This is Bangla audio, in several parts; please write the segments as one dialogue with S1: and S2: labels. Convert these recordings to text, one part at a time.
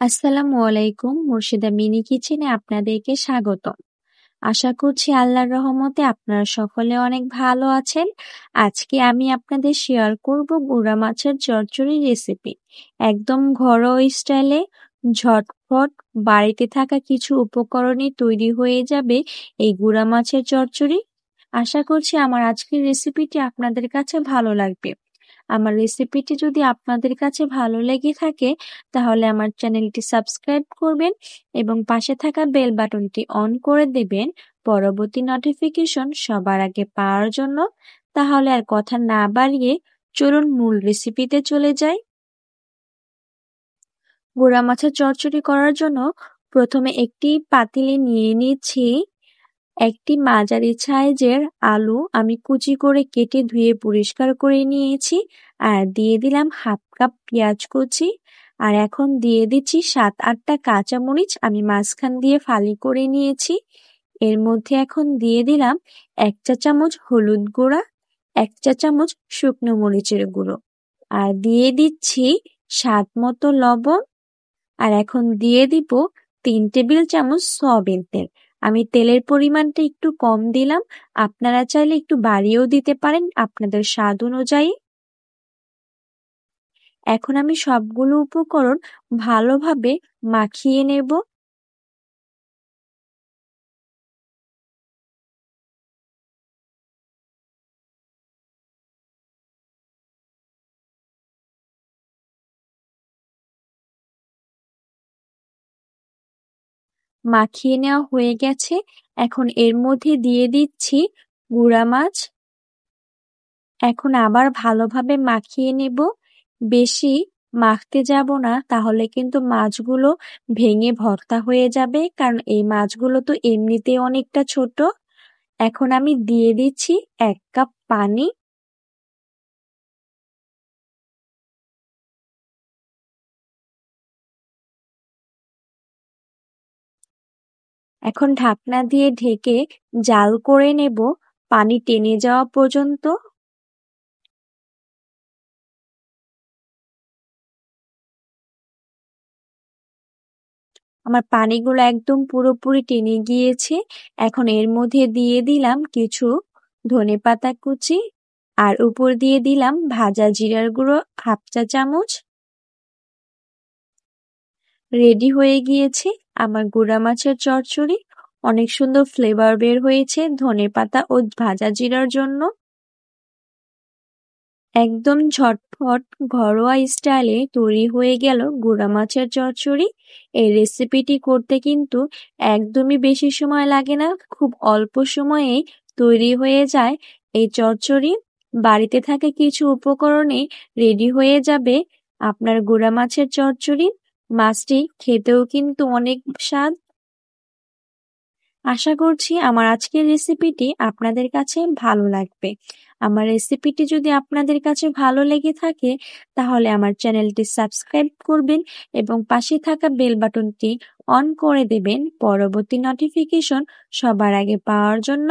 S1: আসসালামু আলাইকুম। মুর্শিদা মিনি কিচেনে আপনাদেরকে স্বাগতম। আশা করছি আল্লাহর রহমতে আপনারা সকলে অনেক ভালো আছেন। আজকে আমি আপনাদের শেয়ার করব গুঁড়া মাছের চচ্চড়ি রেসিপি। একদম ঘরোয়া স্টাইলে ঝটপট বাড়িতে থাকা কিছু উপকরণে তৈরি হয়ে যাবে এই গুঁড়া মাছের চচ্চড়ি। আশা করছি আমার আজকের রেসিপিটি আপনাদের কাছে ভালো লাগবে। আমার রেসিপিটি যদি আপনাদের কাছে ভালো লেগে থাকে তাহলে আমার চ্যানেলটি সাবস্ক্রাইব করবেন এবং পাশে থাকা বেল বাটনটি অন করে দেবেন পরবর্তী নোটিফিকেশন সবার আগে পাওয়ার জন্য। তাহলে আর কথা না বাড়িয়ে চলুন মূল রেসিপিতে চলে যাই। গুঁড়া মাছের চচ্চড়ি করার জন্য প্রথমে একটি পাতিলে নিয়ে নিচ্ছি একটি মাঝারি সাইজের আলু আমি কুচি করে কেটে ধুয়ে পরিষ্কার করে নিয়েছি। আর দিয়ে দিলাম হাফ কাপ পেঁয়াজ কুচি। আর এখন দিয়ে দিচ্ছি 7-8টা কাঁচামরিচ আমি মাঝখান দিয়ে ফালি করে নিয়েছি। এর মধ্যে এখন দিয়ে দিলাম 1 চা চামচ হলুদ গুঁড়া, 1 চা চামচ শুকনো মরিচের গুঁড়ো, আর দিয়ে দিচ্ছি স্বাদ মতো লবণ। আর এখন দিয়ে দিব 3 টেবিল চামচ সয়াবিন তেল। আমি তেলের পরিমাণটা একটু কম দিলাম, আপনারা চাইলে একটু বাড়িয়েও দিতে পারেন আপনাদের স্বাদ অনুযায়ী। এখন আমি সবগুলো উপকরণ ভালোভাবে মাখিয়ে নেব। মাখিয়ে নেওয়া হয়ে গেছে। এখন এর মধ্যে দিয়ে দিচ্ছি গুঁড়া মাছ। এখন আবার ভালোভাবে মাখিয়ে নেব। বেশি মাখতে যাব না, তাহলে কিন্তু মাছগুলো ভেঙে ভর্তা হয়ে যাবে, কারণ এই মাছগুলো তো এমনিতেই অনেকটা ছোট। এখন আমি দিয়ে দিচ্ছি 1 কাপ পানি। এখন ঢাকনা দিয়ে ঢেকে জাল করে নেব পানি টেনে যাওয়া পর্যন্ত। আমার পানিগুলো একদম পুরোপুরি টেনে গিয়েছে। এখন এর মধ্যে দিয়ে দিলাম কিছু ধনেপাতা কুচি, আর উপর দিয়ে দিলাম ভাজা জিরার গুঁড়ো হাফ চা চামচ। রেডি হয়ে গিয়েছে আমার গুঁড়া মাছের চচ্চড়ি। অনেক সুন্দর ফ্লেভার বের হয়েছে ধনেপাতা ও ভাজা জিরার জন্য। একদম ঝটপট ঘরোয়া স্টাইলে তৈরি হয়ে গেল গুঁড়া মাছের চচ্চড়ি। এই রেসিপিটি করতে কিন্তু একদমই বেশি সময় লাগে না, খুব অল্প সময়েই তৈরি হয়ে যায় এই চচ্চড়ি। বাড়িতে থাকা কিছু উপকরণে রেডি হয়ে যাবে আপনার গুঁড়া মাছের চচ্চড়ি। মাছটি খেতেও কিন্তু অনেক স্বাদ। আশা করছি আমার আজকের রেসিপিটি আপনাদের কাছে ভালো লাগবে। আমার রেসিপিটি যদি আপনাদের কাছে ভালো লেগে থাকে তাহলে আমার চ্যানেলটি সাবস্ক্রাইব করবেন এবং পাশে থাকা বেল বাটনটি অন করে দেবেন পরবর্তী নোটিফিকেশন সবার আগে পাওয়ার জন্য।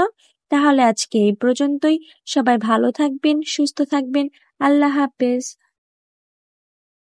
S1: তাহলে আজকে এই পর্যন্তই। সবাই ভালো থাকবেন, সুস্থ থাকবেন। আল্লাহ হাফেজ।